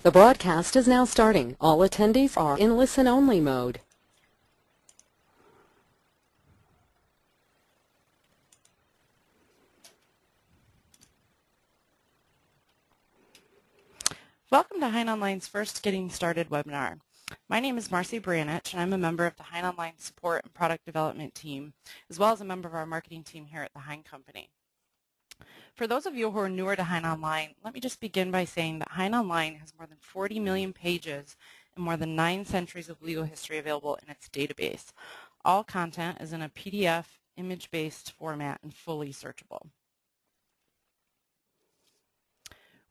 The broadcast is now starting. All attendees are in listen-only mode. Welcome to HeinOnline's first Getting Started webinar. My name is Marcy Branich, and I'm a member of the HeinOnline support and product development team, as well as a member of our marketing team here at the Hein Company. For those of you who are newer to HeinOnline, let me just begin by saying that HeinOnline has more than 40 million pages and more than 9 centuries of legal history available in its database. All content is in a PDF, image-based format and fully searchable.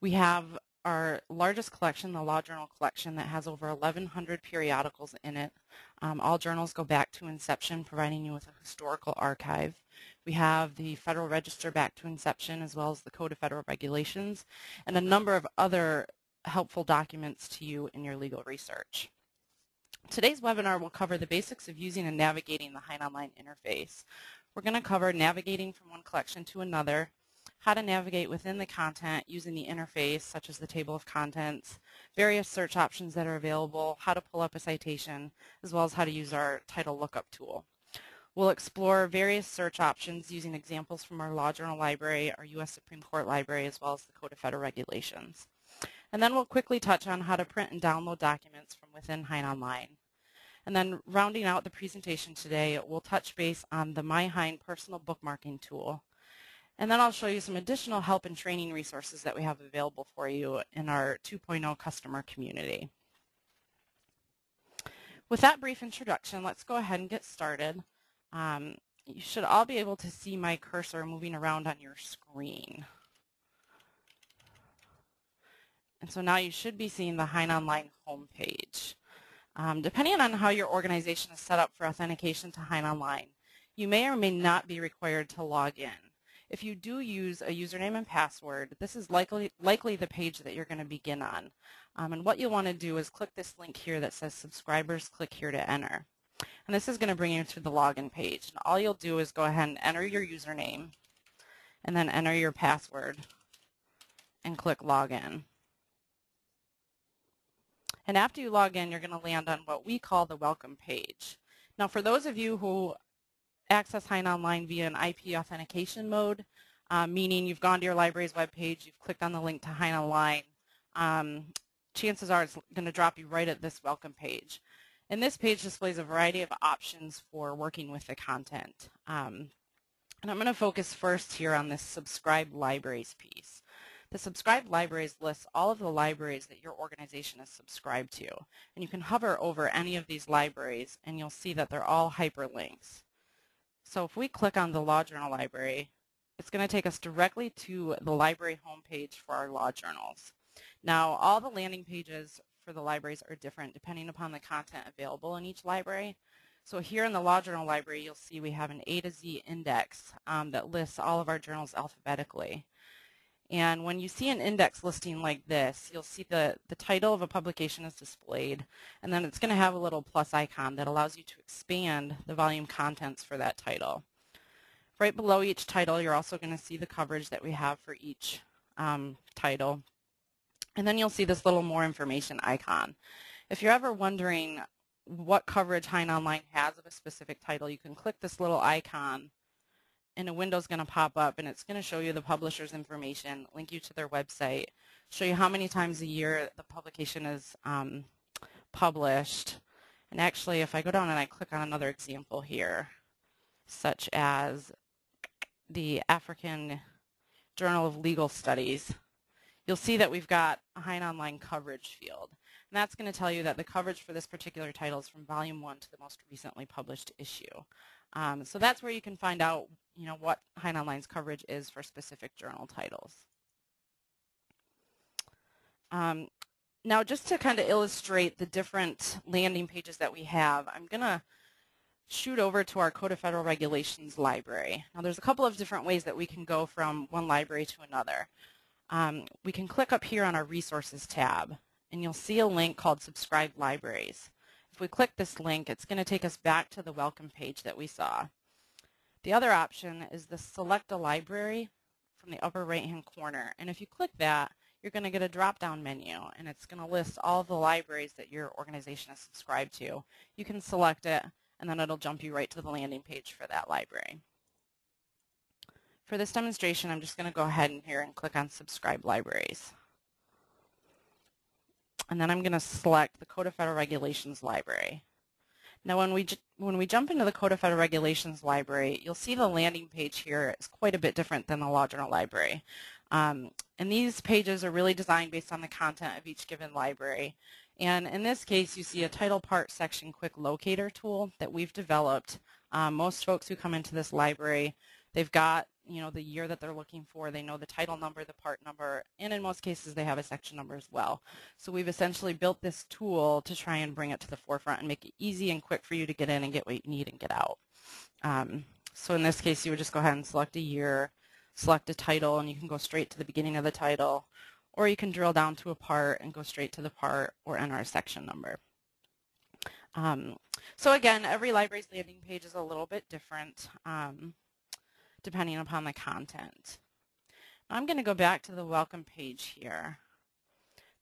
We have our largest collection, the Law Journal collection, that has over 1,100 periodicals in it. All journals go back to inception, providing you with a historical archive. We have the Federal Register back to inception, as well as the Code of Federal Regulations, and a number of other helpful documents to you in your legal research. Today's webinar will cover the basics of using and navigating the HeinOnline interface. We're going to cover navigating from one collection to another, how to navigate within the content using the interface, such as the table of contents, various search options that are available, how to pull up a citation, as well as how to use our title lookup tool. We'll explore various search options using examples from our Law Journal library, our U.S. Supreme Court library, as well as the Code of Federal Regulations. And then we'll quickly touch on how to print and download documents from within HeinOnline. And then rounding out the presentation today, we'll touch base on the MyHein personal bookmarking tool. And then I'll show you some additional help and training resources that we have available for you in our 2.0 customer community. With that brief introduction, let's go ahead and get started. You should all be able to see my cursor moving around on your screen. And so now you should be seeing the HeinOnline homepage. Depending on how your organization is set up for authentication to HeinOnline, you may or may not be required to log in. If you do use a username and password, this is likely the page that you're going to begin on. And what you'll want to do is click this link here that says subscribers, click here to enter. And this is going to bring you to the login page. And all you'll do is go ahead and enter your username and then enter your password and click login. And after you log in, you're going to land on what we call the welcome page. Now, for those of you who access HeinOnline via an IP authentication mode, meaning you've gone to your library's webpage, you've clicked on the link to HeinOnline, chances are it's going to drop you right at this welcome page. And this page displays a variety of options for working with the content. And I'm going to focus first here on this subscribed libraries piece. The subscribed libraries lists all of the libraries that your organization is subscribed to. And you can hover over any of these libraries and you'll see that they're all hyperlinks. So if we click on the Law Journal library, it's going to take us directly to the library homepage for our law journals. Now, all the landing pages for the libraries are different depending upon the content available in each library. So here in the Law Journal library, you'll see we have an A to Z index that lists all of our journals alphabetically. And when you see an index listing like this, you'll see the title of a publication is displayed, and then it's going to have a little plus icon that allows you to expand the volume contents for that title. Right below each title, you're also going to see the coverage that we have for each title. And then you'll see this little more information icon. If you're ever wondering what coverage HeinOnline has of a specific title, you can click this little icon and a window's going to pop up, and it's going to show you the publisher's information, link you to their website, show you how many times a year the publication is published. And actually, if I go down and I click on another example here, such as the African Journal of Legal Studies, you'll see that we've got a HeinOnline coverage field. And that's going to tell you that the coverage for this particular title is from Volume 1 to the most recently published issue. So that's where you can find out, what HeinOnline's coverage is for specific journal titles. Now, just to kind of illustrate the different landing pages that we have, I'm going to shoot over to our Code of Federal Regulations library. Now, there's a couple of different ways that we can go from one library to another. We can click up here on our Resources tab, and you'll see a link called Subscribed Libraries. If we click this link, it's going to take us back to the welcome page that we saw. The other option is the Select a Library from the upper right-hand corner. And if you click that, you're going to get a drop-down menu, and it's going to list all the libraries that your organization is subscribed to. You can select it, and then it'll jump you right to the landing page for that library. For this demonstration, I'm just going to go ahead and here and click on Subscribe Libraries. And then I'm going to select the Code of Federal Regulations library. Now when we jump into the Code of Federal Regulations library, you'll see the landing page here is quite a bit different than the Law Journal library. And these pages are really designed based on the content of each given library. And in this case, you see a title part section quick locator tool that we've developed. Most folks who come into this library, they've got the year that they're looking for, they know the title number, the part number, and in most cases they have a section number as well. So we've essentially built this tool to try and bring it to the forefront and make it easy and quick for you to get in and get what you need and get out. So in this case, you would just go ahead and select a year, select a title, and you can go straight to the beginning of the title, or you can drill down to a part and go straight to the part or enter a section number. So again, every library's landing page is a little bit different, depending upon the content. I'm going to go back to the welcome page here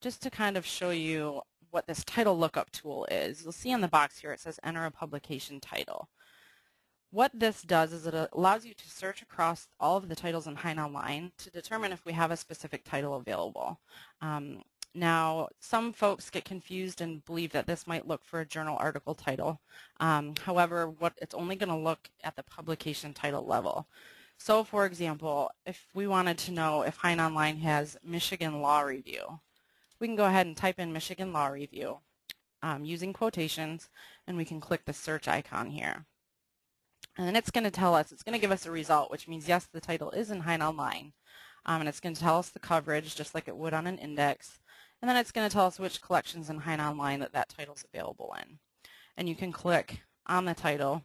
just to kind of show you what this title lookup tool is. You'll see on the box here it says enter a publication title. What this does is it allows you to search across all of the titles in HeinOnline to determine if we have a specific title available. Now, some folks get confused and believe that this might look for a journal article title. However, it's only going to look at the publication title level. So, for example, if we wanted to know if HeinOnline has Michigan Law Review, we can go ahead and type in Michigan Law Review using quotations, and we can click the search icon here. And then it's going to tell us, it's going to give us a result, which means, yes, the title is in HeinOnline. And it's going to tell us the coverage, just like it would on an index. And then it's going to tell us which collections in HeinOnline that title is available in. And you can click on the title,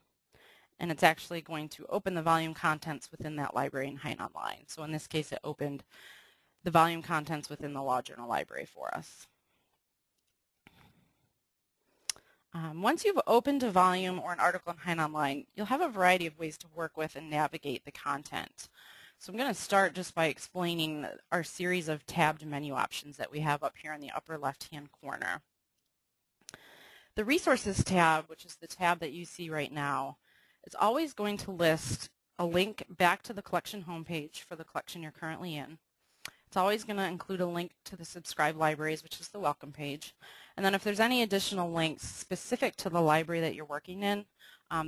and it's actually going to open the volume contents within that library in HeinOnline. So in this case, it opened the volume contents within the Law Journal library for us. Once you've opened a volume or an article in HeinOnline, you'll have a variety of ways to work with and navigate the content. So I'm going to start just by explaining our series of tabbed menu options that we have up here in the upper left-hand corner. The Resources tab, which is the tab that you see right now, is always going to list a link back to the collection homepage for the collection you're currently in. It's always going to include a link to the Subscribe Libraries, which is the welcome page. And then if there's any additional links specific to the library that you're working in,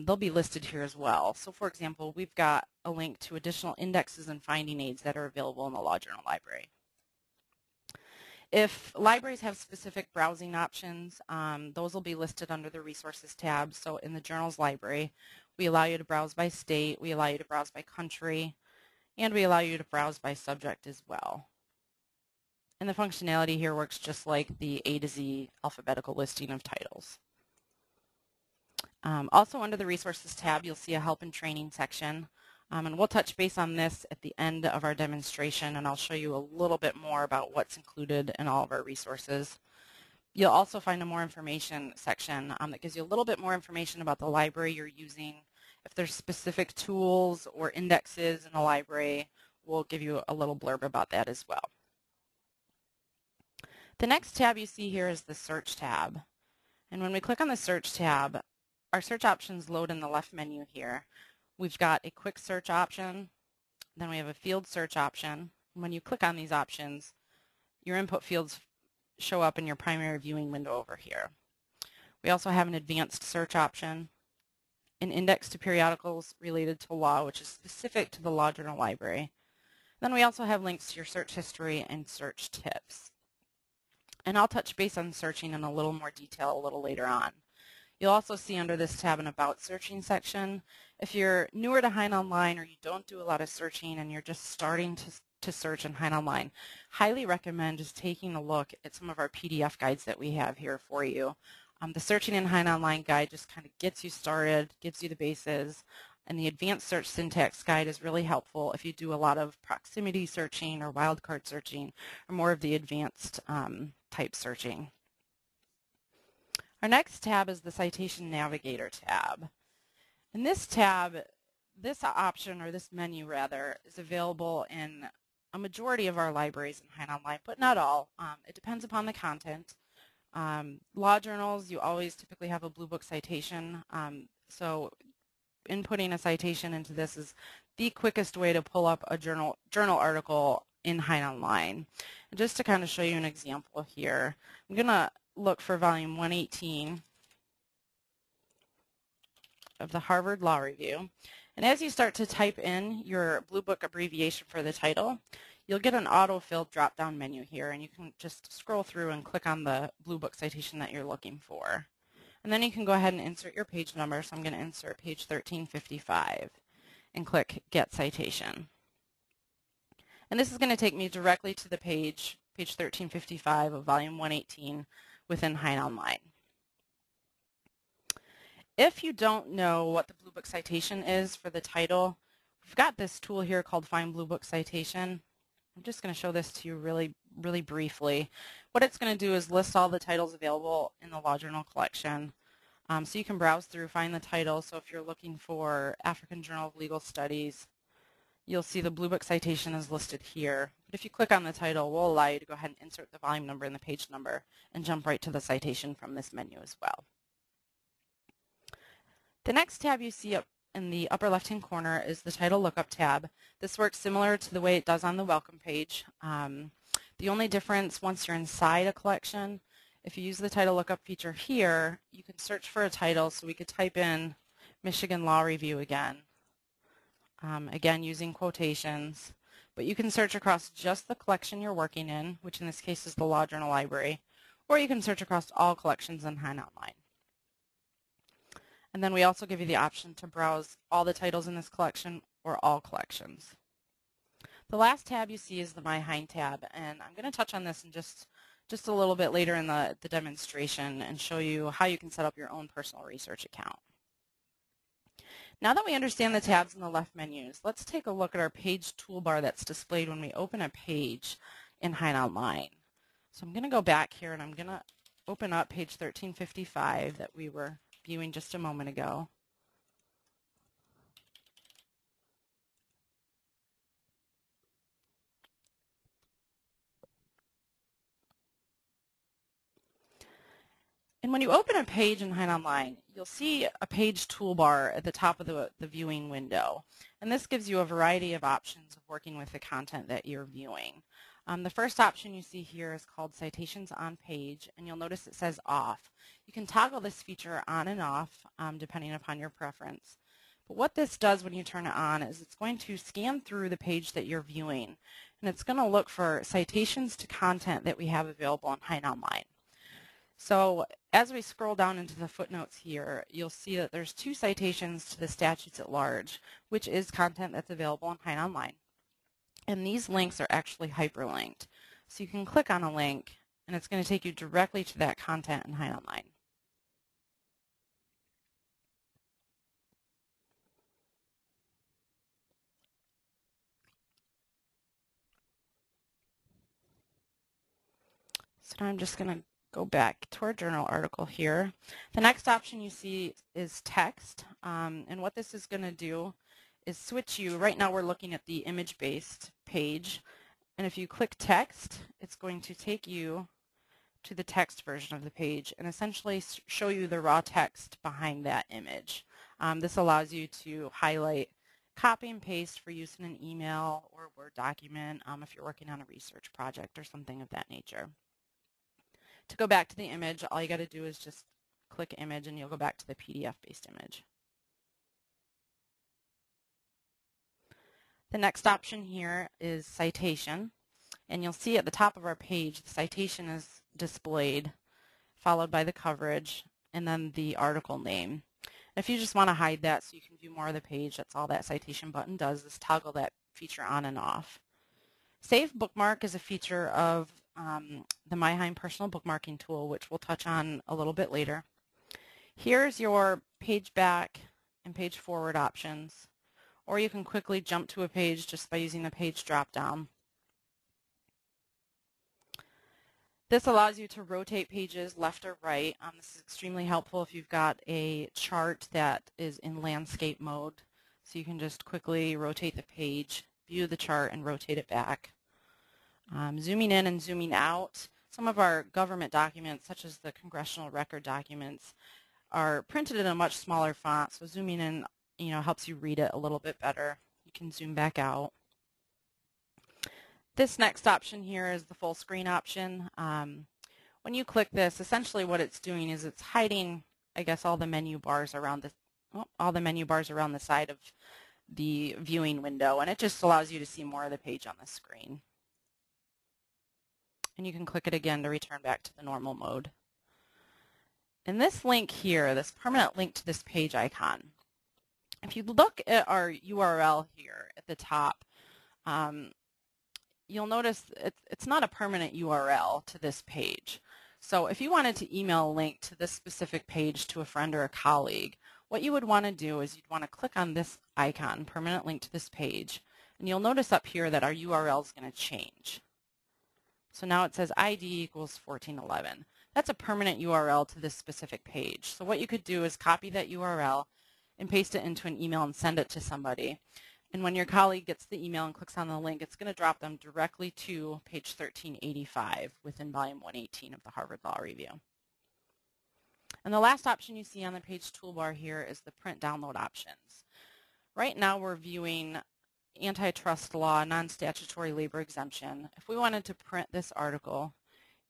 they'll be listed here as well. So for example, we've got a link to additional indexes and finding aids that are available in the Law Journal library. If libraries have specific browsing options, those will be listed under the Resources tab. So in the Journals library, we allow you to browse by state, we allow you to browse by country, and we allow you to browse by subject as well. And the functionality here works just like the A to Z alphabetical listing of titles. Also under the Resources tab, you'll see a Help and Training section. And we'll touch base on this at the end of our demonstration, and I'll show you a little bit more about what's included in all of our resources. You'll also find a more information section that gives you a little bit more information about the library you're using. If there's specific tools or indexes in the library, we'll give you a little blurb about that as well. The next tab you see here is the Search tab. And when we click on the Search tab, our search options load in the left menu here. We've got a quick search option, then we have a field search option. When you click on these options, your input fields show up in your primary viewing window over here. We also have an advanced search option, an index to periodicals related to law, which is specific to the Law Journal library. Then we also have links to your search history and search tips. And I'll touch base on searching in a little more detail a little later on. You'll also see under this tab an About Searching section. If you're newer to HeinOnline or you don't do a lot of searching and you're just starting to search in HeinOnline, highly recommend just taking a look at some of our PDF guides that we have here for you. The Searching in HeinOnline guide just kind of gets you started, gives you the bases, and the Advanced Search Syntax guide is really helpful if you do a lot of proximity searching or wildcard searching or more of the advanced type searching. Our next tab is the Citation Navigator tab. And this tab, this option, or this menu rather, is available in a majority of our libraries in HeinOnline, but not all. It depends upon the content. Law journals, you always typically have a Blue Book citation. So inputting a citation into this is the quickest way to pull up a journal article in HeinOnline. And just to kind of show you an example here, I'm going to look for volume 118 of the Harvard Law Review. And as you start to type in your Blue Book abbreviation for the title, you'll get an autofill drop-down menu here, and you can just scroll through and click on the Blue Book citation that you're looking for. And then you can go ahead and insert your page number. So I'm going to insert page 1355 and click Get Citation. And this is going to take me directly to the page 1355 of volume 118 within HeinOnline. If you don't know what the Blue Book citation is for the title, we've got this tool here called Find Blue Book Citation. I'm just going to show this to you really briefly. What it's going to do is list all the titles available in the Law Journal collection. So you can browse through, find the title. So if you're looking for African Journal of Legal Studies, you'll see the Blue Book citation is listed here. But if you click on the title, we'll allow you to go ahead and insert the volume number and the page number and jump right to the citation from this menu as well. The next tab you see up in the upper left-hand corner is the Title Lookup tab. This works similar to the way it does on the welcome page. The only difference, once you're inside a collection, if you use the Title Lookup feature here, you can search for a title. So we could type in Michigan Law Review again, again using quotations. But you can search across just the collection you're working in, which in this case is the Law Journal Library, or you can search across all collections in HeinOnline. And then we also give you the option to browse all the titles in this collection or all collections. The last tab you see is the My Hein tab, and I'm going to touch on this in just a little bit later in the demonstration and show you how you can set up your own personal research account. Now that we understand the tabs in the left menus, let's take a look at our page toolbar that's displayed when we open a page in HeinOnline. So I'm going to go back here and I'm going to open up page 1355 that we were viewing just a moment ago. And when you open a page in HeinOnline, you'll see a page toolbar at the top of the viewing window. And this gives you a variety of options of working with the content that you're viewing. The first option you see here is called Citations on Page, and you'll notice it says Off. You can toggle this feature on and off depending upon your preference. But what this does when you turn it on is it's going to scan through the page that you're viewing, and it's going to look for citations to content that we have available in HeinOnline. So as we scroll down into the footnotes here, you'll see that there's 2 citations to the statutes at large, which is content that's available in HeinOnline. And these links are actually hyperlinked. So you can click on a link, and it's going to take you directly to that content in HeinOnline. So now I'm just going to go back to our journal article here. The next option you see is text, and what this is going to do is switch you. Right now we're looking at the image-based page, and if you click text, it's going to take you to the text version of the page and essentially show you the raw text behind that image. This allows you to highlight, copy and paste for use in an email or a Word document if you're working on a research project or something of that nature. To go back to the image, all you got to do is just click image and you'll go back to the PDF-based image. The next option here is citation, and you'll see at the top of our page the citation is displayed, followed by the coverage, and then the article name. And if you just want to hide that so you can view more of the page, that's all that citation button does, is toggle that feature on and off. Save Bookmark is a feature of the My Hein personal bookmarking tool, which we'll touch on a little bit later. Here's your page back and page forward options, or you can quickly jump to a page just by using the page drop-down. This allows you to rotate pages left or right. This is extremely helpful if you've got a chart that is in landscape mode. So you can just quickly rotate the page, view the chart, and rotate it back. Zooming in and zooming out. Some of our government documents, such as the congressional record documents, are printed in a much smaller font, so zooming in, helps you read it a little bit better. You can zoom back out. This next option here is the full screen option. When you click this, essentially what it's doing is it's hiding, I guess, all the menu bars around the side of the viewing window, and it just allows you to see more of the page on the screen. And you can click it again to return back to the normal mode. And this link here, this permanent link to this page icon, if you look at our URL here at the top, you'll notice it's not a permanent URL to this page. So if you wanted to email a link to this specific page to a friend or a colleague, what you would want to do is you'd want to click on this icon, permanent link to this page, and you'll notice up here that our URL is going to change. So now it says ID equals 1411. That's a permanent URL to this specific page. So what you could do is copy that URL and paste it into an email and send it to somebody. And when your colleague gets the email and clicks on the link, it's going to drop them directly to page 1385 within volume 118 of the Harvard Law Review. And the last option you see on the page toolbar here is the print download options. Right now we're viewing antitrust law, non-statutory labor exemption. If we wanted to print this article,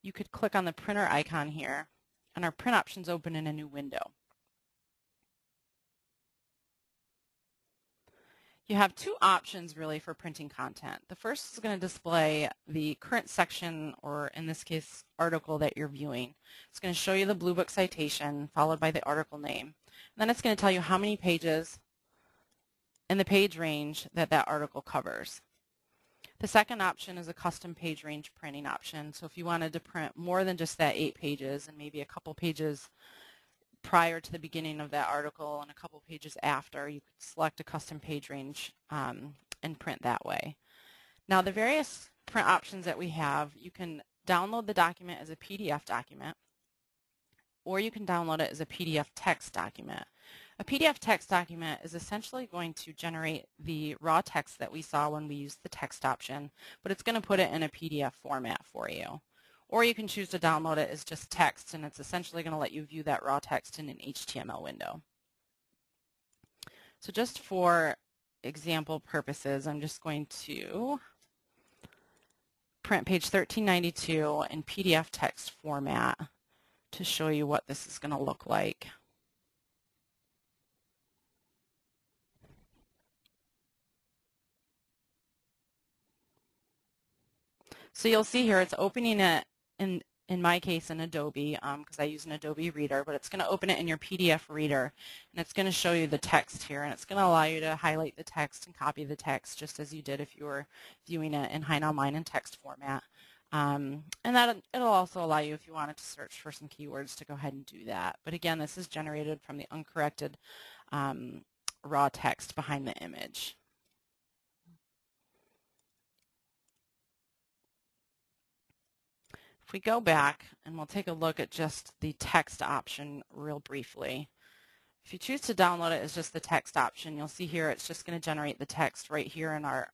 you could click on the printer icon here, and our print options open in a new window. You have two options really for printing content. The first is going to display the current section, or in this case, article that you're viewing. It's going to show you the Blue Book citation followed by the article name. And then it's going to tell you how many pages and the page range that that article covers. The second option is a custom page range printing option. So if you wanted to print more than just that 8 pages and maybe a couple pages prior to the beginning of that article and a couple pages after, you could select a custom page range and print that way. Now the various print options that we have, you can download the document as a PDF document, or you can download it as a PDF text document. A PDF text document is essentially going to generate the raw text that we saw when we used the text option, but it's going to put it in a PDF format for you. Or you can choose to download it as just text, and it's essentially going to let you view that raw text in an HTML window. So just for example purposes, I'm just going to print page 1392 in PDF text format to show you what this is going to look like. So you'll see here it's opening it in my case in Adobe because I use an Adobe reader, but it's going to open it in your PDF reader, and it's going to show you the text here, and it's going to allow you to highlight the text and copy the text just as you did if you were viewing it in HeinOnline in text format. And it'll also allow you, if you wanted to search for some keywords, to go ahead and do that. But again, this is generated from the uncorrected raw text behind the image. If we go back and we'll take a look at just the text option real briefly. If you choose to download it as just the text option, you'll see here it's just going to generate the text right here in our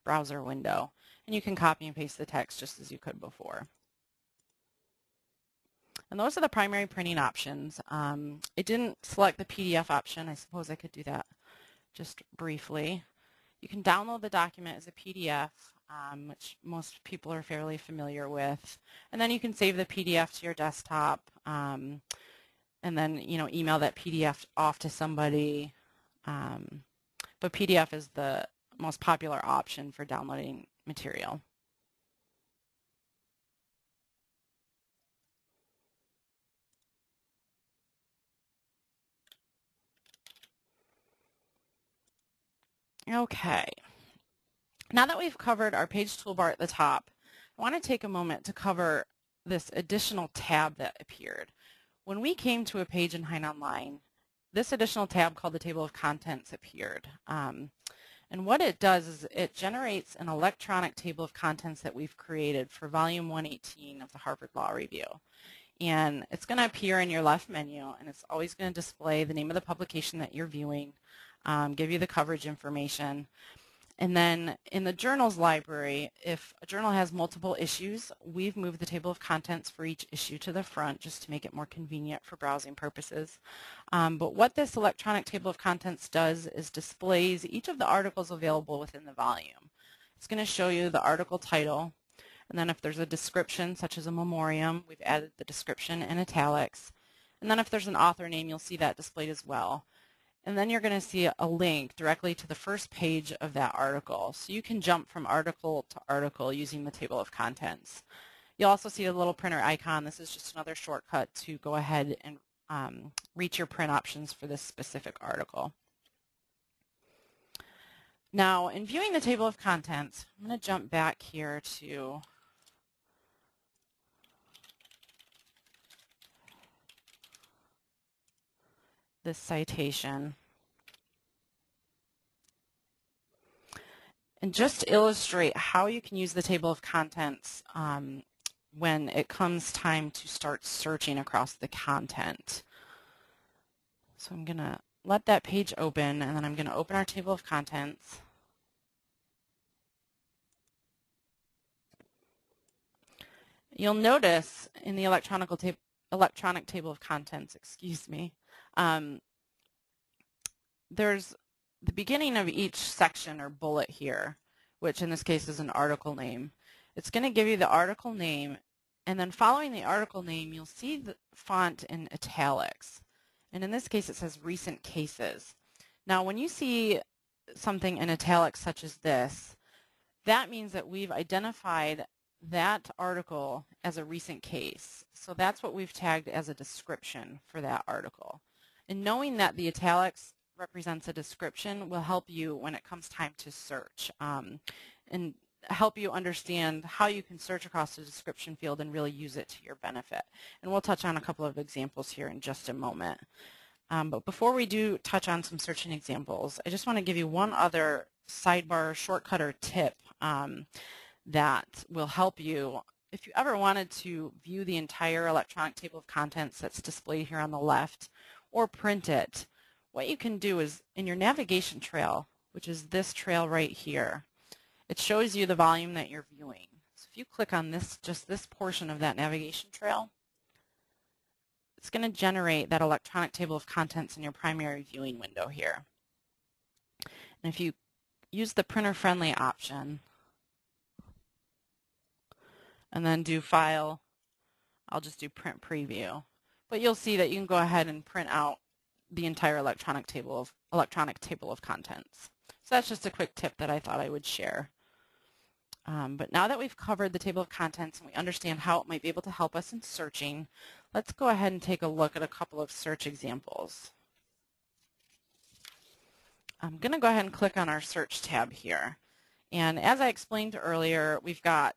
browser window. And you can copy and paste the text just as you could before. And those are the primary printing options. It didn't select the PDF option. I suppose I could do that just briefly. You can download the document as a PDF, which most people are fairly familiar with. And then you can save the PDF to your desktop and then email that PDF off to somebody. But PDF is the most popular option for downloading material. Okay. Now that we've covered our page toolbar at the top, I want to take a moment to cover this additional tab that appeared. When we came to a page in HeinOnline, this additional tab called the Table of Contents appeared. And what it does is it generates an electronic table of contents that we've created for volume 118 of the Harvard Law Review. And it's going to appear in your left menu, and it's always going to display the name of the publication that you're viewing, give you the coverage information. And then in the journals library, if a journal has multiple issues, we've moved the table of contents for each issue to the front just to make it more convenient for browsing purposes. But what this electronic table of contents does is displays each of the articles available within the volume. It's going to show you the article title, and then if there's a description such as a memoriam, we've added the description in italics. And then if there's an author name, you'll see that displayed as well. And then you're going to see a link directly to the first page of that article. So you can jump from article to article using the table of contents. You'll also see a little printer icon. This is just another shortcut to go ahead and reach your print options for this specific article. Now, in viewing the table of contents, I'm going to jump back here to this citation. And just to illustrate how you can use the table of contents when it comes time to start searching across the content. So I'm going to let that page open, and then I'm going to open our table of contents. You'll notice in the electronic table of contents, there's the beginning of each section or bullet here, which in this case is an article name. It's going to give you the article name, and then following the article name, you'll see the font in italics. And in this case, it says recent cases. Now, when you see something in italics such as this, that means that we've identified that article as a recent case. So that's what we've tagged as a description for that article. And knowing that the italics represents a description will help you when it comes time to search and help you understand how you can search across the description field and really use it to your benefit. And we'll touch on a couple of examples here in just a moment. But before we do touch on some searching examples, I just want to give you one other sidebar shortcut or tip that will help you. If you ever wanted to view the entire electronic table of contents that's displayed here on the left or print it, what you can do is in your navigation trail, which is this trail right here, it shows you the volume that you're viewing. So if you click on this, just this portion of that navigation trail, it's going to generate that electronic table of contents in your primary viewing window here. And if you use the printer-friendly option and then do File, I'll just do Print Preview. But you'll see that you can go ahead and print out the entire electronic table of contents. So that's just a quick tip that I thought I would share. But now that we've covered the table of contents and we understand how it might be able to help us in searching, let's go ahead and take a look at a couple of search examples. I'm going to go ahead and click on our search tab here. And as I explained earlier, we've got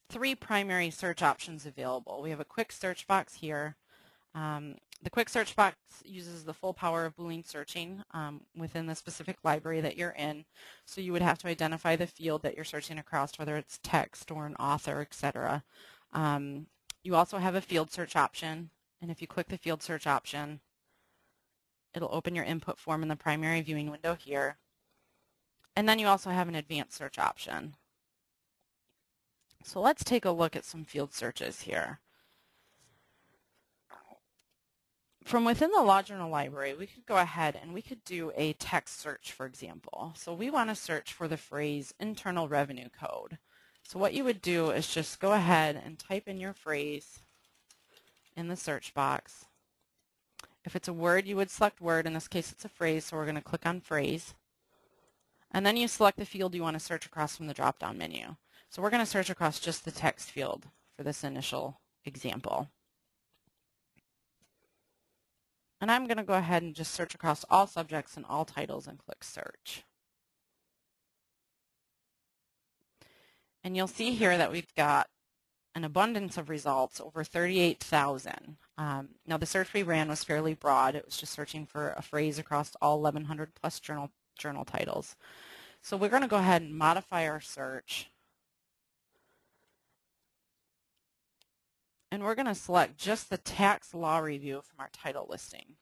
3 primary search options available. We have a quick search box here. The quick search box uses the full power of Boolean searching within the specific library that you're in. So you would have to identify the field that you're searching across, whether it's text or an author, etc. You also have a field search option, and if you click the field search option, it'll open your input form in the primary viewing window here. And then you also have an advanced search option. So let's take a look at some field searches here. From within the Law Journal library, we could go ahead and we could do a text search, for example. So we want to search for the phrase Internal Revenue Code. So what you would do is just go ahead and type in your phrase in the search box. If it's a word, you would select word. In this case, it's a phrase, so we're going to click on phrase. And then you select the field you want to search across from the drop-down menu. So we're going to search across just the text field for this initial example. And I'm going to go ahead and just search across all subjects and all titles and click search. And you'll see here that we've got an abundance of results, over 38,000. Now the search we ran was fairly broad. It was just searching for a phrase across all 1,100 plus journal titles. So we're going to go ahead and modify our search. And we're going to select just the tax law review from our title listing.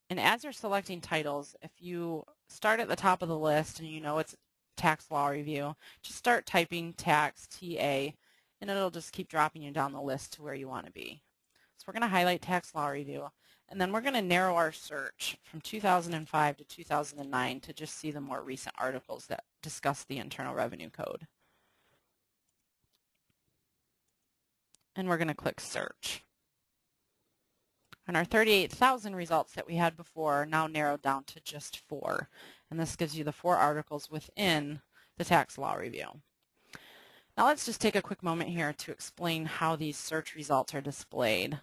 And as you're selecting titles, if you start at the top of the list and you know it's tax law review, just start typing tax TA, and it'll just keep dropping you down the list to where you want to be. So we're going to highlight tax law review, and then we're going to narrow our search from 2005 to 2009 to just see the more recent articles that discuss the Internal Revenue Code. And we're going to click search. And our 38,000 results that we had before are now narrowed down to just 4. And this gives you the 4 articles within the tax law review. Now let's just take a quick moment here to explain how these search results are displayed.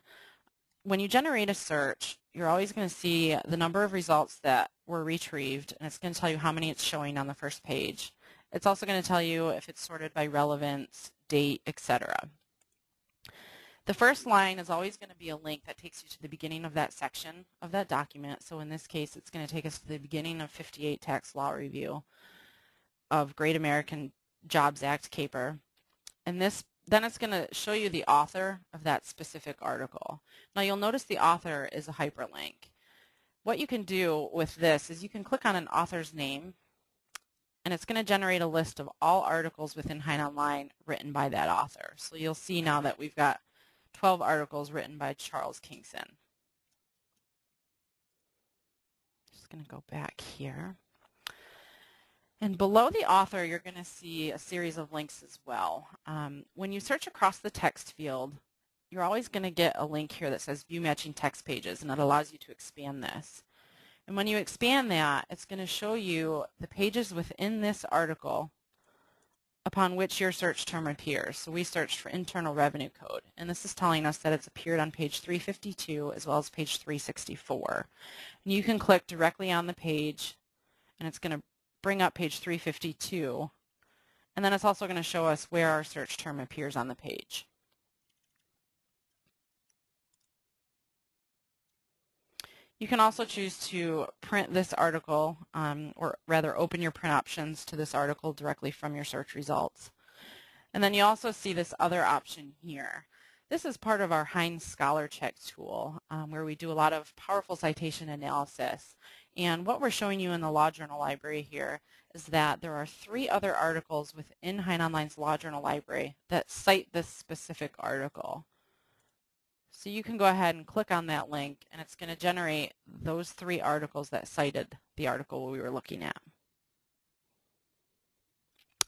When you generate a search, you're always going to see the number of results that were retrieved, and it's going to tell you how many it's showing on the first page. It's also going to tell you if it's sorted by relevance, date, etc. The first line is always going to be a link that takes you to the beginning of that section of that document. So in this case, it's going to take us to the beginning of 58 Tax Law Review of Great American Jobs Act CAPER. And then it's going to show you the author of that specific article. Now you'll notice the author is a hyperlink. What you can do with this is you can click on an author's name, and it's going to generate a list of all articles within HeinOnline written by that author. So you'll see now that we've got 12 articles written by Charles Kingson. Just going to go back here. And below the author, you're going to see a series of links as well. When you search across the text field, you're always going to get a link here that says View Matching Text Pages, and it allows you to expand this. And when you expand that, it's going to show you the pages within this article upon which your search term appears. So we searched for Internal Revenue Code, and this is telling us that it's appeared on page 352 as well as page 364. And you can click directly on the page, and it's going to bring up page 352, and then it's also going to show us where our search term appears on the page. You can also choose to print this article, or rather open your print options to this article directly from your search results. And then you also see this other option here. This is part of our Hein Scholar Check tool, where we do a lot of powerful citation analysis. And what we're showing you in the Law Journal Library here is that there are 3 other articles within HeinOnline's Law Journal Library that cite this specific article. So you can go ahead and click on that link, and it's going to generate those 3 articles that cited the article we were looking at.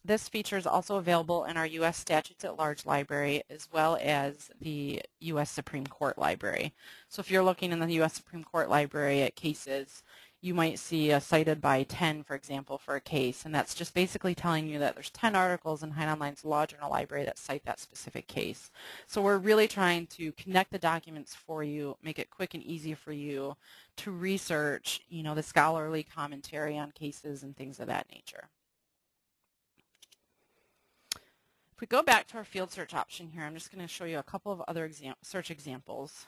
This feature is also available in our U.S. Statutes at Large library as well as the U.S. Supreme Court library. So if you're looking in the U.S. Supreme Court library at cases, you might see a cited by 10, for example, for a case, and that's just basically telling you that there's 10 articles in HeinOnline's Law Journal Library that cite that specific case. So we're really trying to connect the documents for you, make it quick and easy for you to research, the scholarly commentary on cases and things of that nature. If we go back to our field search option here, I'm just going to show you a couple of other search examples.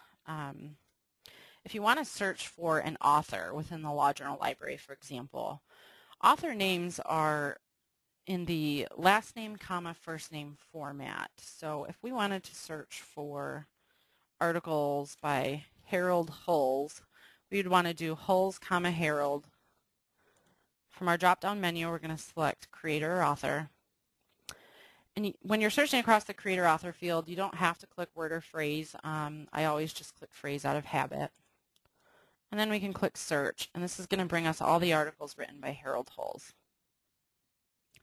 If you want to search for an author within the Law Journal Library, for example, author names are in the last name, comma, first name format. So if we wanted to search for articles by Harold Hulls, we'd want to do Hulls, comma, Harold. From our drop-down menu, we're going to select creator or author. And when you're searching across the creator-author field, you don't have to click word or phrase. I always just click phrase out of habit. And then we can click search, and this is going to bring us all the articles written by Harold Hulls.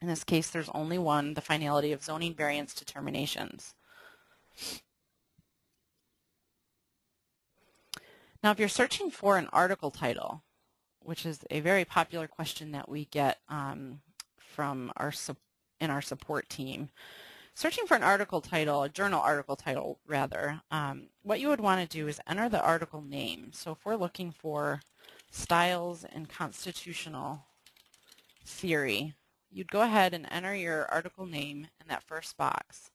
In this case, there's only one, the finality of zoning variance determinations. Now, if you're searching for an article title, which is a very popular question that we get from our support team, searching for an article title, a journal article title rather, what you would want to do is enter the article name. So if we're looking for Styles and Constitutional Theory, you'd go ahead and enter your article name in that first box.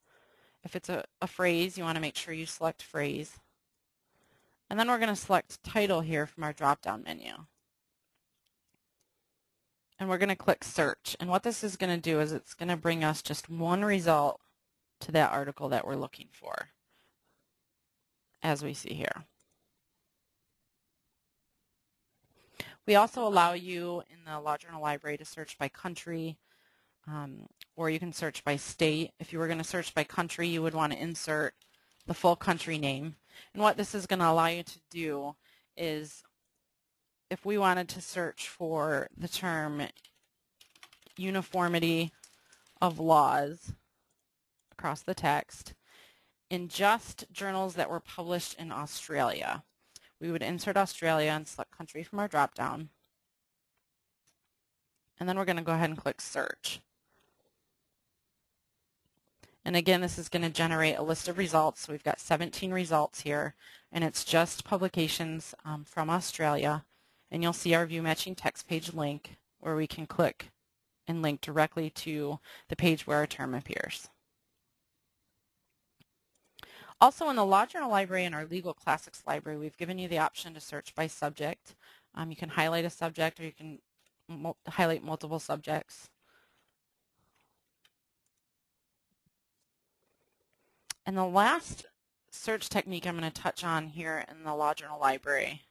If it's a phrase, you want to make sure you select phrase. And then we're going to select title here from our drop-down menu. And we're going to click search. And what this is going to do is it's going to bring us just one result to that article that we're looking for, as we see here. We also allow you in the Law Journal Library to search by country, or you can search by state. If you were going to search by country, you would want to insert the full country name. And what this is going to allow you to do is, if we wanted to search for the term uniformity of laws across the text in just journals that were published in Australia, we would insert Australia and select country from our drop-down. And then we're going to go ahead and click search. And again, this is going to generate a list of results. So we've got 17 results here, and it's just publications from Australia. And you'll see our view matching text page link where we can click and link directly to the page where our term appears. Also, in the Law Journal Library and our Legal Classics Library, we've given you the option to search by subject. You can highlight a subject, or you can highlight multiple subjects. And the last search technique I'm going to touch on here in the Law Journal Library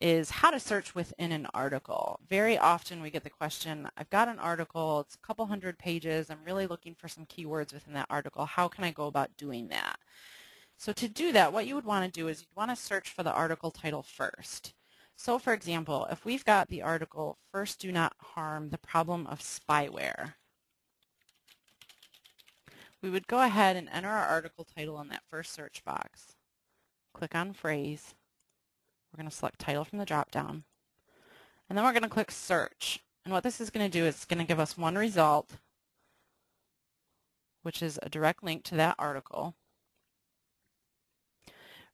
is how to search within an article. Very often we get the question, I've got an article, it's a couple hundred pages, I'm really looking for some keywords within that article. How can I go about doing that? So to do that, what you would want to do is you'd want to search for the article title first. So for example, if we've got the article, First Do Not Harm the Problem of Spyware, we would go ahead and enter our article title in that first search box. Click on phrase. We're going to select title from the drop-down. And then we're going to click search. And what this is going to do is it's going to give us one result, which is a direct link to that article.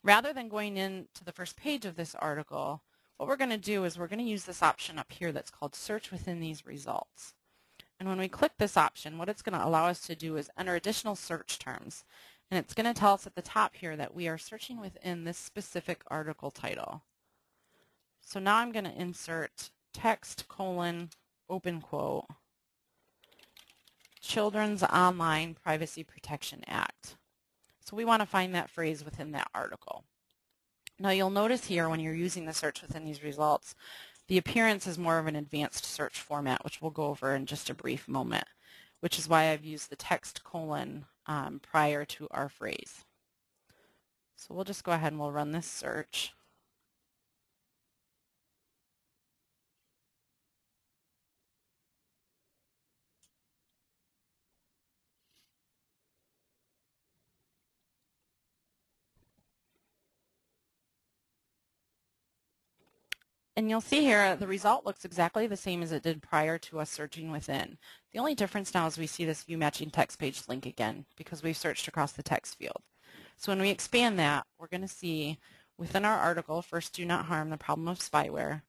Rather than going into the first page of this article, what we're going to do is we're going to use this option up here that's called search within these results. And when we click this option, what it's going to allow us to do is enter additional search terms. And it's going to tell us at the top here that we are searching within this specific article title. So now I'm going to insert text : open quote, Children's Online Privacy Protection Act. So we want to find that phrase within that article. Now you'll notice here when you're using the search within these results, the appearance is more of an advanced search format, which we'll go over in just a brief moment, which is why I've used the text : prior to our phrase. So we'll just go ahead and we'll run this search. And you'll see here the result looks exactly the same as it did prior to us searching within. The only difference now is we see this view matching text page link again because we've searched across the text field. So when we expand that, we're going to see within our article, First Do Not Harm the Problem of Spyware,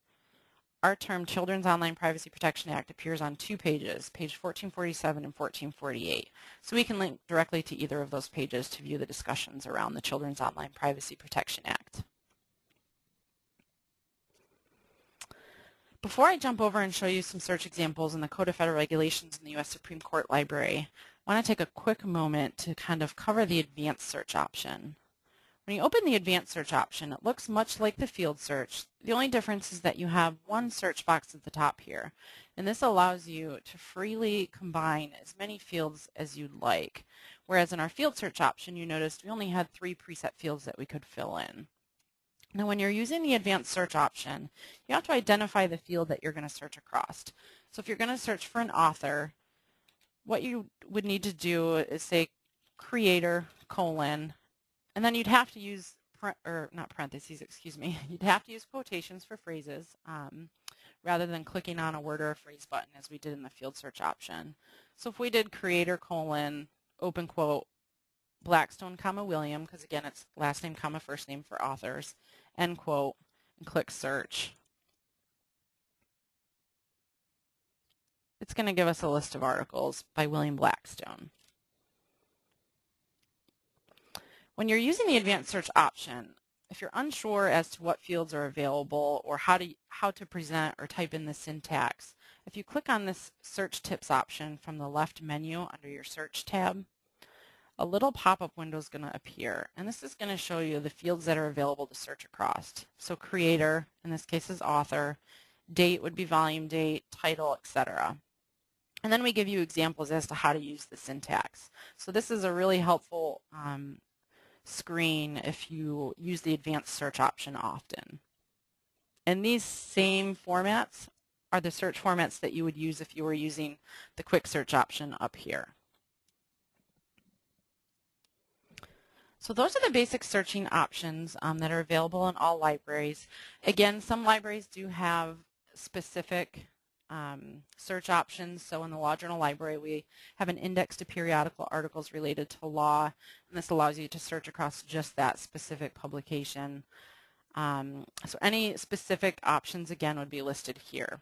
our term Children's Online Privacy Protection Act appears on two pages, page 1447 and 1448. So we can link directly to either of those pages to view the discussions around the Children's Online Privacy Protection Act. Before I jump over and show you some search examples in the Code of Federal Regulations in the U.S. Supreme Court Library, I want to take a quick moment to kind of cover the advanced search option. When you open the advanced search option, it looks much like the field search. The only difference is that you have one search box at the top here, and this allows you to freely combine as many fields as you'd like. Whereas in our field search option, you noticed we only had 3 preset fields that we could fill in. Now when you're using the advanced search option, you have to identify the field that you're going to search across. So if you're going to search for an author, what you would need to do is say creator : and then you'd have to use, not parentheses, excuse me, you'd have to use quotations for phrases rather than clicking on a word or a phrase button as we did in the field search option. So if we did creator : open quote, Blackstone, William, because again it's last name, first name for authors, end quote, and click search. It's going to give us a list of articles by William Blackstone. When you're using the advanced search option, if you're unsure as to what fields are available or how to present or type in the syntax, if you click on this search tips option from the left menu under your search tab, a little pop-up window is going to appear, and this is going to show you the fields that are available to search across. So creator, in this case is author, date would be volume date, title, etc. And then we give you examples as to how to use the syntax. So this is a really helpful screen if you use the advanced search option often. And these same formats are the search formats that you would use if you were using the quick search option up here. So those are the basic searching options that are available in all libraries. Again, some libraries do have specific search options. So in the Law Journal Library, we have an index to periodical articles related to law, and this allows you to search across just that specific publication. So any specific options, again, would be listed here.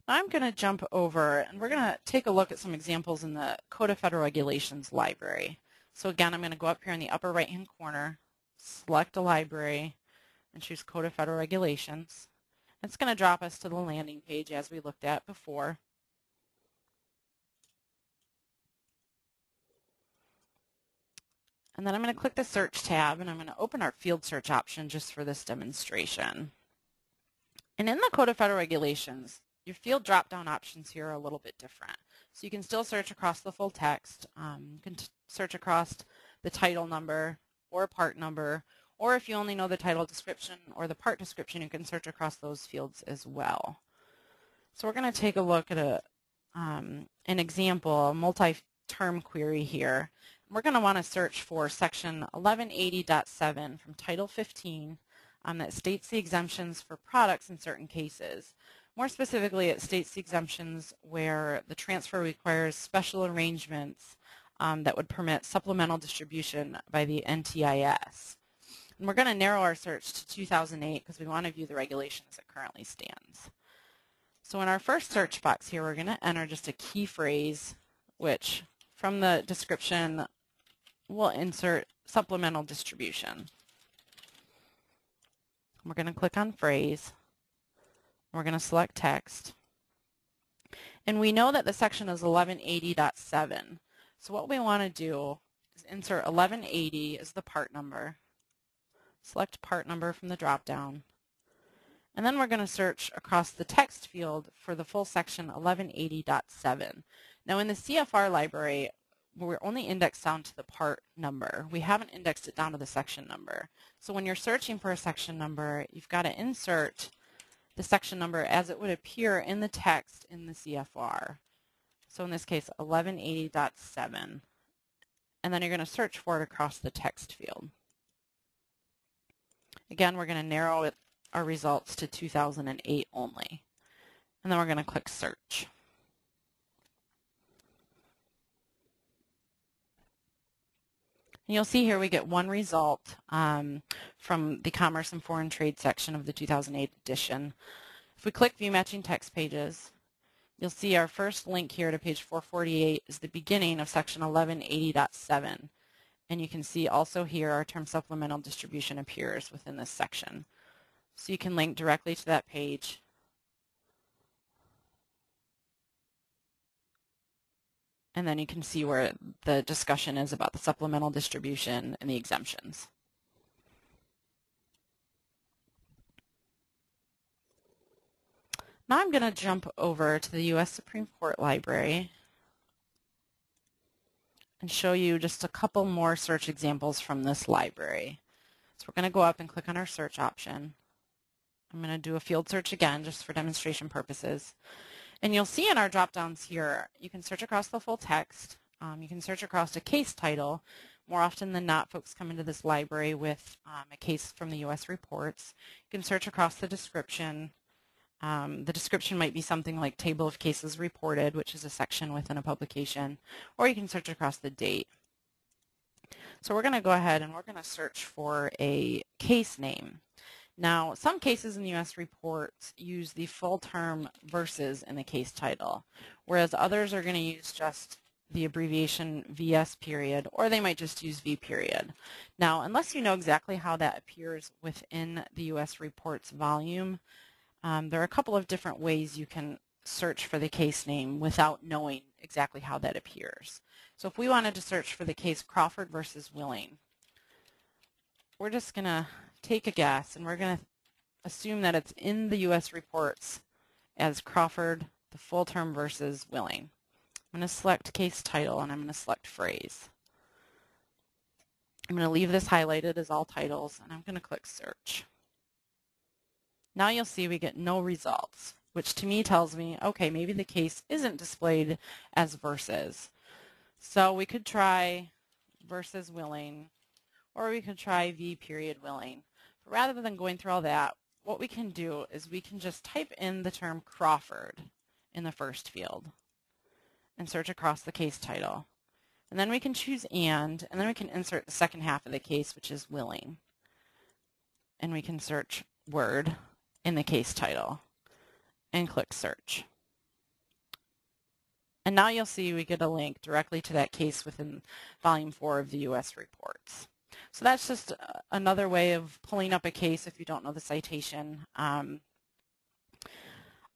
Now I'm going to jump over, and we're going to take a look at some examples in the Code of Federal Regulations library. So again, I'm going to go up here in the upper right-hand corner, select a library, and choose Code of Federal Regulations. It's going to drop us to the landing page as we looked at before. And then I'm going to click the Search tab, and I'm going to open our field search option just for this demonstration. And in the Code of Federal Regulations, your field drop-down options here are a little bit different. So you can still search across the full text. You can search across the title number or part number, or if you only know the title description or the part description, you can search across those fields as well. So we're going to take a look at an example, a multi-term query here. We're going to want to search for section 1180.7 from Title 15 that states the exemptions for products in certain cases. More specifically, it states the exemptions where the transfer requires special arrangements that would permit supplemental distribution by the NTIS. And we're going to narrow our search to 2008 because we want to view the regulation as it currently stands. So in our first search box here, we're going to enter just a key phrase, which from the description, we'll insert supplemental distribution. We're going to click on phrase. We're going to select text. And we know that the section is 1180.7. So what we want to do is insert 1180 as the part number. Select part number from the drop-down. And then we're going to search across the text field for the full section 1180.7. Now in the CFR library, we're only indexed down to the part number. We haven't indexed it down to the section number. So when you're searching for a section number, you've got to insert the section number as it would appear in the text in the CFR. So in this case, 1180.7. And then you're going to search for it across the text field. Again, we're going to narrow our results to 2008 only. And then we're going to click search. And you'll see here we get one result from the Commerce and Foreign Trade section of the 2008 edition. If we click View Matching Text Pages, you'll see our first link here to page 448 is the beginning of section 1180.7. And you can see also here our term supplemental distribution appears within this section. So you can link directly to that page. And then you can see where the discussion is about the supplemental distribution and the exemptions. Now I'm going to jump over to the U.S. Supreme Court Library and show you just a couple more search examples from this library. So we're going to go up and click on our search option. I'm going to do a field search again just for demonstration purposes. And you'll see in our drop-downs here, you can search across the full text. You can search across a case title. More often than not, folks come into this library with a case from the U.S. reports. You can search across the description. The description might be something like Table of Cases Reported, which is a section within a publication, or you can search across the date. So we're going to go ahead and we're going to search for a case name. Now, some cases in the U.S. reports use the full term versus in the case title, whereas others are going to use just the abbreviation VS period, or they might just use V period. Now, unless you know exactly how that appears within the U.S. reports volume, there are a couple of different ways you can search for the case name without knowing exactly how that appears. So if we wanted to search for the case Crawford versus Willing, we're just going to take a guess, and we're going to assume that it's in the U.S. reports as Crawford, the full term versus Willing. I'm going to select case title, and I'm going to select phrase. I'm going to leave this highlighted as all titles, and I'm going to click search. Now you'll see we get no results, which to me tells me, okay, maybe the case isn't displayed as versus. So we could try versus Willing, or we could try v period Willing. But rather than going through all that, what we can do is we can just type in the term Crawford in the first field and search across the case title. And then we can choose and then we can insert the second half of the case, which is Willing. And we can search word in the case title and click search. And now you'll see we get a link directly to that case within Volume 4 of the U.S. reports. So that's just another way of pulling up a case if you don't know the citation.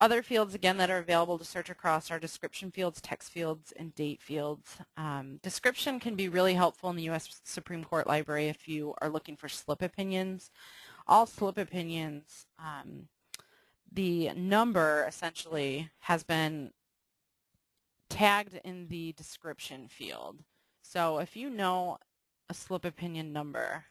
Other fields, again, that are available to search across are description fields, text fields, and date fields. Description can be really helpful in the U.S. Supreme Court Library if you are looking for slip opinions. All slip opinions, the number essentially has been tagged in the description field. So if you know a slip opinion number,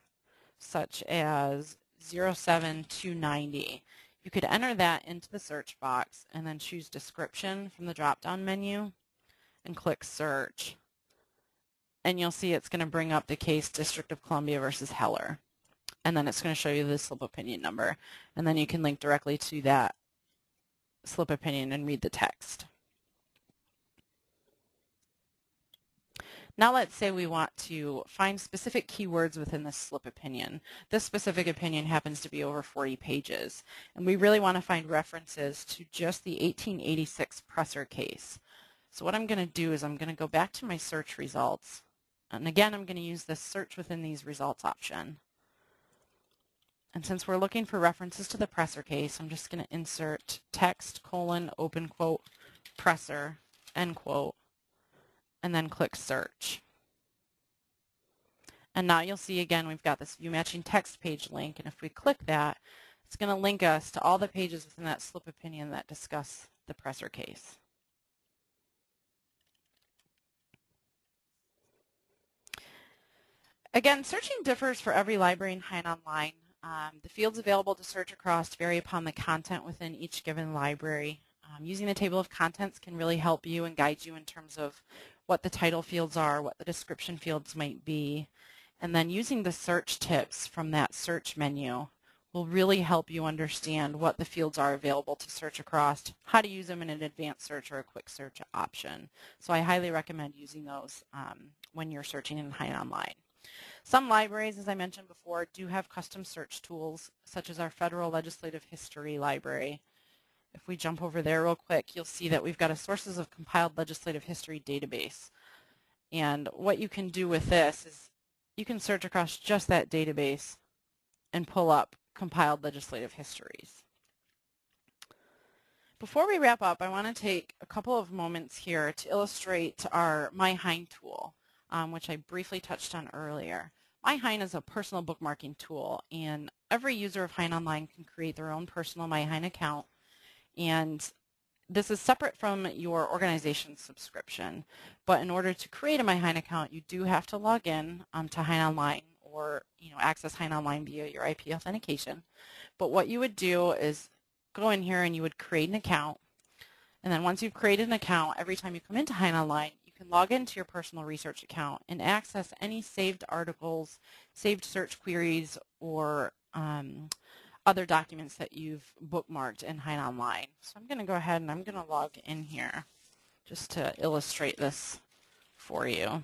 such as 07290, you could enter that into the search box and then choose description from the drop-down menu and click search. And you'll see it's going to bring up the case District of Columbia versus Heller. And then it's going to show you the slip opinion number. And then you can link directly to that slip opinion and read the text. Now let's say we want to find specific keywords within this slip opinion. This specific opinion happens to be over 40 pages, and we really want to find references to just the 1886 Presser case. So what I'm going to do is I'm going to go back to my search results, and again I'm going to use this search within these results option. And since we're looking for references to the Presser case, I'm just going to insert text, open quote, Presser, end quote, and then click search. And now you'll see again we've got this view matching text page link, and if we click that, it's going to link us to all the pages within that slip opinion that discuss the Presser case. Again, searching differs for every library in HeinOnline. The fields available to search across vary upon the content within each given library. Using the table of contents can really help you and guide you in terms of what the title fields are, what the description fields might be, and then using the search tips from that search menu will really help you understand what the fields are available to search across, how to use them in an advanced search or a quick search option. So I highly recommend using those when you're searching in HeinOnline. Some libraries, as I mentioned before, do have custom search tools, such as our Federal Legislative History Library. If we jump over there real quick, you'll see that we've got a Sources of Compiled Legislative History database. And what you can do with this is you can search across just that database and pull up compiled legislative histories. Before we wrap up, I want to take a couple of moments here to illustrate our MyHein tool, which I briefly touched on earlier. MyHein is a personal bookmarking tool, and every user of HeinOnline can create their own personal MyHein account. And this is separate from your organization's subscription. But in order to create a MyHein account, you do have to log in to HeinOnline or access HeinOnline via your IP authentication. But what you would do is go in here and you would create an account. And then once you've created an account, every time you come into HeinOnline, you can log into your personal research account and access any saved articles, saved search queries, or other documents that you've bookmarked in HeinOnline. So I'm going to go ahead and I'm going to log in here just to illustrate this for you.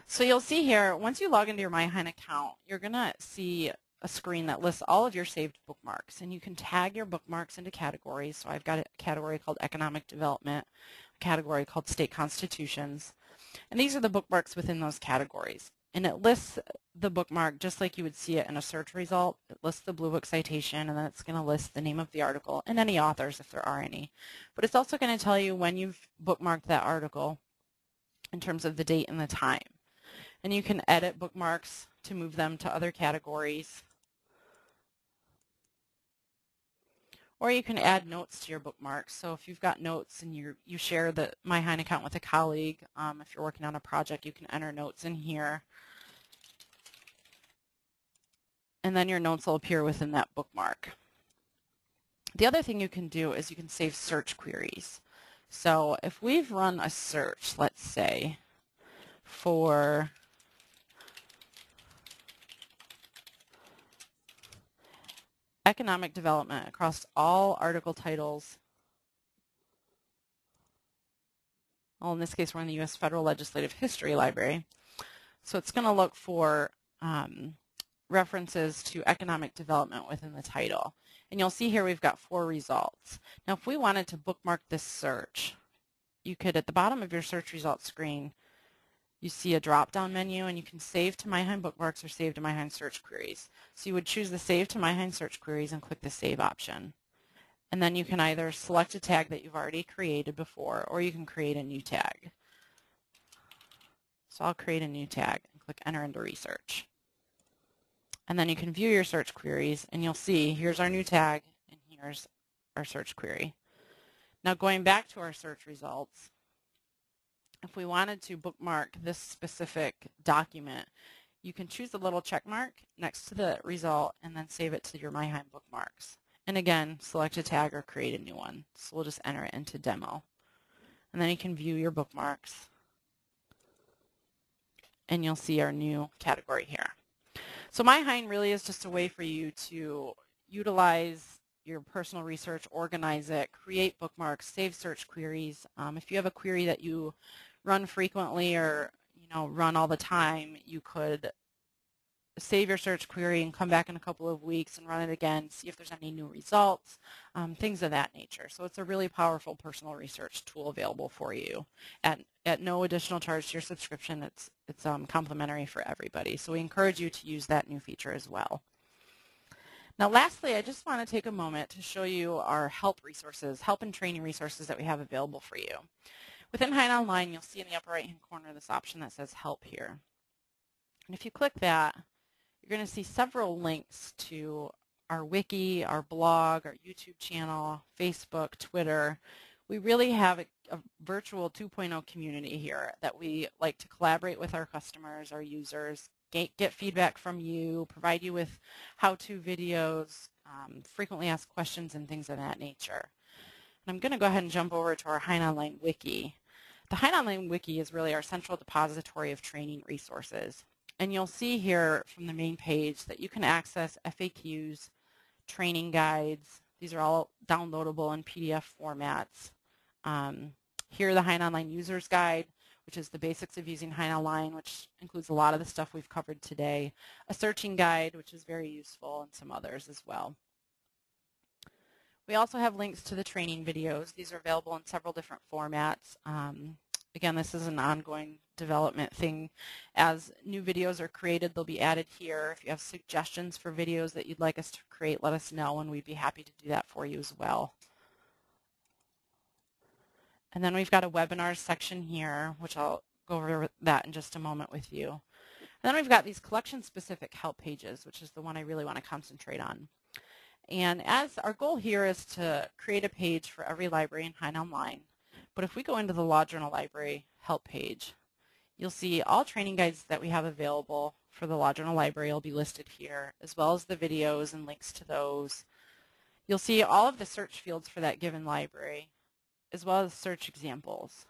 So you'll see here, once you log into your MyHein account, you're going to see a screen that lists all of your saved bookmarks, and you can tag your bookmarks into categories. So I've got a category called Economic Development, a category called State Constitutions, And these are the bookmarks within those categories. And it lists the bookmark just like you would see it in a search result. It lists the Blue Book citation, and then it's going to list the name of the article and any authors if there are any. But it's also going to tell you when you've bookmarked that article in terms of the date and the time. And you can edit bookmarks to move them to other categories. Or you can add notes to your bookmarks. So if you've got notes and you share the My Hein account with a colleague, if you're working on a project, you can enter notes in here. And then your notes will appear within that bookmark. The other thing you can do is you can save search queries. So if we've run a search, let's say, for economic development across all article titles. Well, in this case, we're in the U.S. Federal Legislative History Library. So it's going to look for references to economic development within the title. And you'll see here we've got 4 results. Now, if we wanted to bookmark this search, you could, at the bottom of your search results screen, you see a drop-down menu, and you can save to My Hein Bookmarks or save to My Hein Search Queries. So you would choose the Save to My Hein Search Queries and click the Save option. And then you can either select a tag that you've already created before, or you can create a new tag. So I'll create a new tag and click Enter into Research. And then you can view your search queries, and you'll see here's our new tag, and here's our search query. Now going back to our search results, if we wanted to bookmark this specific document, you can choose the little check mark next to the result and then save it to your My Hein Bookmarks. And again, select a tag or create a new one. So we'll just enter it into Demo. And then you can view your bookmarks. And you'll see our new category here. So My Hein really is just a way for you to utilize your personal research, organize it, create bookmarks, save search queries. If you have a query that you run frequently or run all the time, you could save your search query and come back in a couple of weeks and run it again, see if there's any new results, things of that nature. So it's a really powerful personal research tool available for you at no additional charge to your subscription. It's complimentary for everybody. So we encourage you to use that new feature as well. Now lastly, I just want to take a moment to show you our help resources, help and training resources that we have available for you. Within HeinOnline, you'll see in the upper right-hand corner this option that says Help here. And if you click that, you're going to see several links to our wiki, our blog, our YouTube channel, Facebook, Twitter. We really have a virtual 2.0 community here that we like to collaborate with our customers, our users, get feedback from you, provide you with how-to videos, frequently asked questions, and things of that nature. And I'm going to go ahead and jump over to our HeinOnline wiki. The HeinOnline wiki is really our central depository of training resources. And you'll see here from the main page that you can access FAQs, training guides. These are all downloadable in PDF formats. Here, the HeinOnline User's Guide, which is the basics of using HeinOnline, which includes a lot of the stuff we've covered today. A searching guide, which is very useful, and some others as well. We also have links to the training videos. These are available in several different formats. Again, this is an ongoing development thing. As new videos are created, they'll be added here. If you have suggestions for videos that you'd like us to create, let us know, and we'd be happy to do that for you as well. And then we've got a webinars section here, which I'll go over that in just a moment with you. And then we've got these collection-specific help pages, which is the one I really want to concentrate on. And as our goal here is to create a page for every library in HeinOnline. But if we go into the Law Journal Library help page, you'll see all training guides that we have available for the Law Journal Library will be listed here, as well as the videos and links to those. You'll see all of the search fields for that given library, as well as search examples.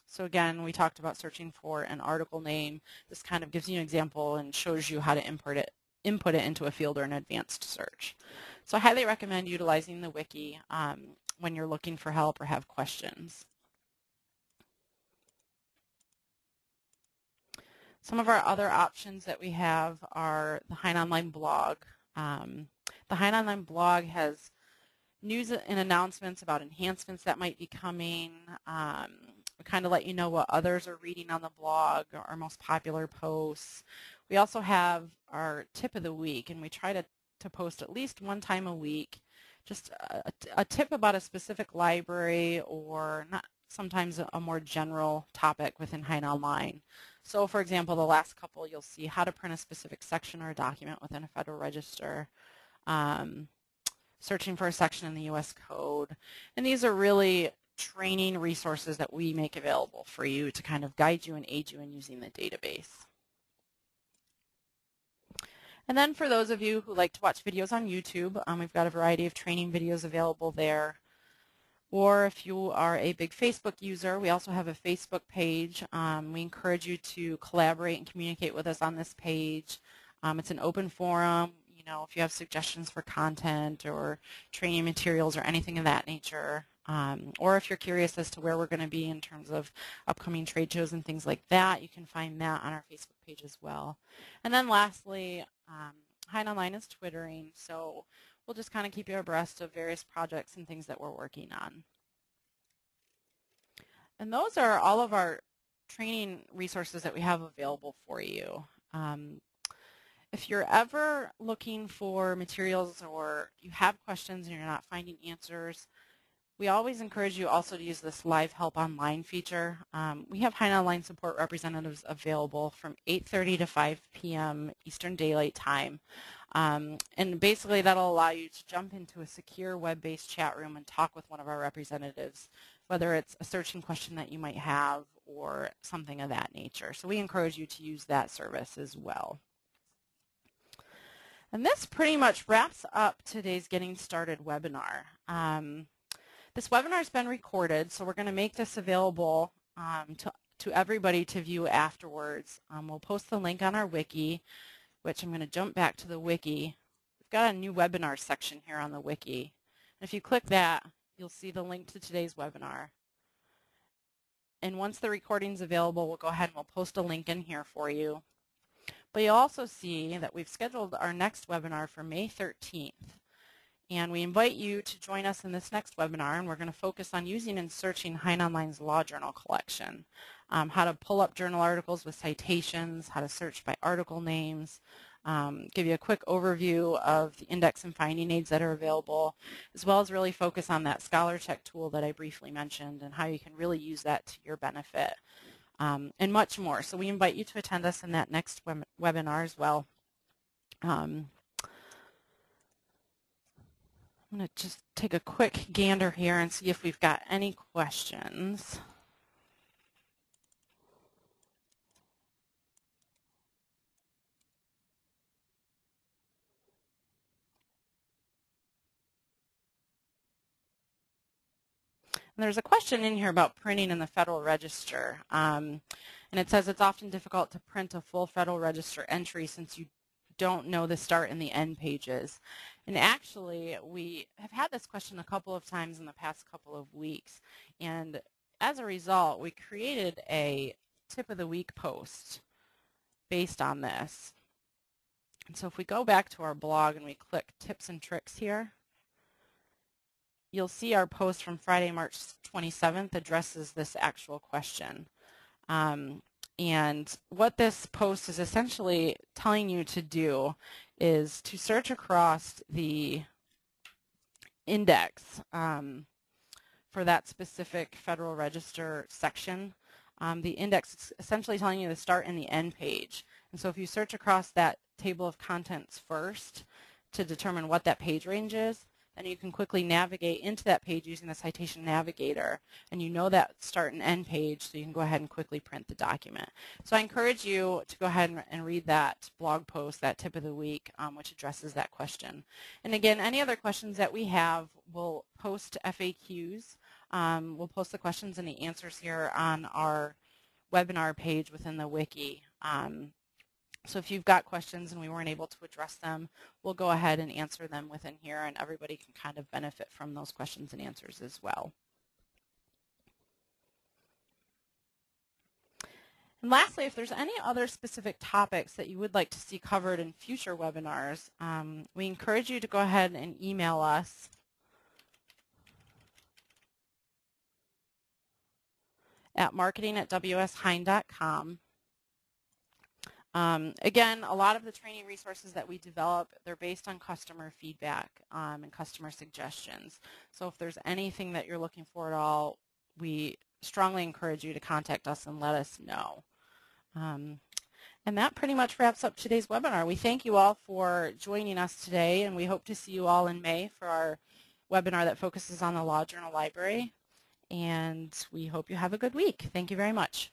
So again, we talked about searching for an article name. This kind of gives you an example and shows you how to input it into a field or an advanced search. So I highly recommend utilizing the wiki when you're looking for help or have questions. Some of our other options that we have are the HeinOnline blog. The HeinOnline blog has news and announcements about enhancements that might be coming. We kind of let you know what others are reading on the blog, our most popular posts. We also have our tip of the week, and we try to post at least one time a week, just a tip about a specific library or not, sometimes a more general topic within HeinOnline. So for example, the last couple you'll see how to print a specific section or a document within a Federal Register, searching for a section in the U.S. Code. And these are really training resources that we make available for you to kind of guide you and aid you in using the database. And then for those of you who like to watch videos on YouTube, we've got a variety of training videos available there. Or if you are a big Facebook user, we also have a Facebook page. We encourage you to collaborate and communicate with us on this page. It's an open forum. You know, if you have suggestions for content or training materials or anything of that nature, or if you're curious as to where we're going to be in terms of upcoming trade shows and things like that, you can find that on our Facebook page as well. And then lastly, HeinOnline is Twittering, so we'll just kind of keep you abreast of various projects and things that we're working on. And those are all of our training resources that we have available for you. If you're ever looking for materials or you have questions and you're not finding answers, we always encourage you also to use this Live Help Online feature. We have HeinOnline support representatives available from 8:30 to 5 p.m. Eastern Daylight Time. And basically that'll allow you to jump into a secure web-based chat room and talk with one of our representatives, whether it's a searching question that you might have or something of that nature. So we encourage you to use that service as well. And this pretty much wraps up today's Getting Started webinar. This webinar has been recorded, so we're going to make this available to everybody to view afterwards. We'll post the link on our wiki, which I'm going to jump back to the wiki. We've got a new webinar section here on the wiki. And if you click that, you'll see the link to today's webinar. And once the recording's available, we'll go ahead and we'll post a link in here for you. But you'll also see that we've scheduled our next webinar for May 13th. And we invite you to join us in this next webinar, and we're going to focus on using and searching HeinOnline's Law Journal collection, how to pull up journal articles with citations, how to search by article names, give you a quick overview of the index and finding aids that are available, as well as really focus on that Scholar Check tool that I briefly mentioned and how you can really use that to your benefit, and much more. So we invite you to attend us in that next webinar as well. I'm going to just take a quick gander here and see if we've got any questions. And there's a question in here about printing in the Federal Register. And it says it's often difficult to print a full Federal Register entry since you don't know the start and the end pages. And actually, we have had this question a couple of times in the past couple of weeks. And as a result, we created a tip of the week post based on this. And so if we go back to our blog and we click tips and tricks here, you'll see our post from Friday, March 27th addresses this actual question. And what this post is essentially telling you to do is to search across the index for that specific Federal Register section. The index is essentially telling you the start and the end page. And so if you search across that table of contents first to determine what that page range is, then you can quickly navigate into that page using the Citation Navigator, and you know that start and end page, so you can go ahead and quickly print the document. So I encourage you to go ahead and read that blog post, that tip of the week, which addresses that question. And again, any other questions that we have, we'll post FAQs. We'll post the questions and the answers here on our webinar page within the wiki. So if you've got questions and we weren't able to address them, we'll go ahead and answer them within here, and everybody can kind of benefit from those questions and answers as well. And lastly, if there's any other specific topics that you would like to see covered in future webinars, we encourage you to go ahead and email us at marketing@wshein.com. Again, a lot of the training resources that we develop, they're based on customer feedback and customer suggestions. So if there's anything that you're looking for at all, we strongly encourage you to contact us and let us know. And that pretty much wraps up today's webinar. We thank you all for joining us today, and we hope to see you all in May for our webinar that focuses on the Law Journal Library. And we hope you have a good week. Thank you very much.